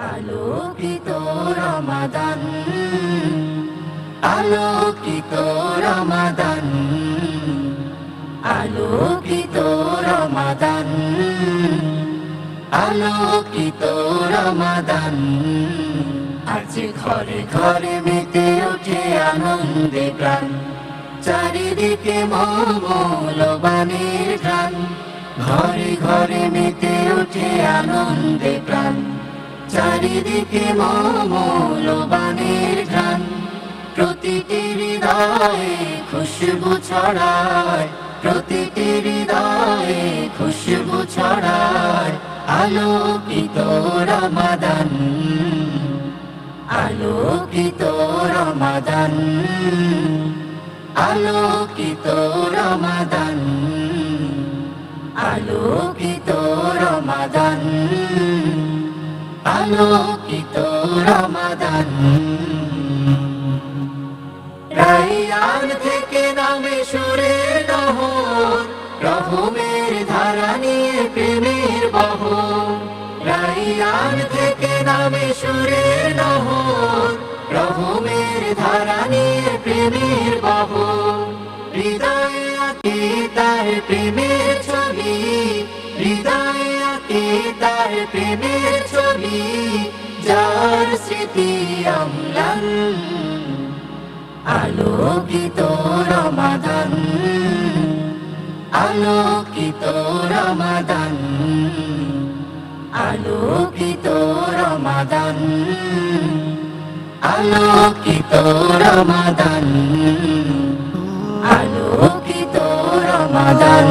আলোকিত রমাদান, আলোকিত রমাদান, আলোকিত রমাদান, আলোকিত রমাদান। আজ ঘরে ঘরে মেতে ওঠে আনন্দে প্রাণ, চারিদিকে মৌলবানের গান। ঘরে ঘরে মেতে ওঠে আনন্দে প্রাণ, চারিদিকে মৌলবানের গান। প্রতিটি হৃদয়ে খুশবু ছড়ায়, প্রতিটি হৃদয়ে খুশবু ছড়ায়। আলোকিত রমাদান, আলোকিত রমাদান, আলোকিত রমাদান, আলোকিত রমাদান, আলোকিত রমাদান। রাইয়ান থেকে নামে সুরের নহর, রহমের ধারা নিয়ে প্রেমের বহর। রাইয়ান থেকে নামে সুরের নহর, রহমের ধারা নিয়ে প্রেমের বহর। হৃদয়ে আঁকে তার প্রেমের ছবি, হৃদয়ে আঁকে তার প্রেমের ছবি। যার স্মৃতি অম্লান, আলোকিত রমাদান, আলোকিত রমাদান, আলোকিত রমাদান, আলোকিত রমাদান, আলোকিত রমাদান।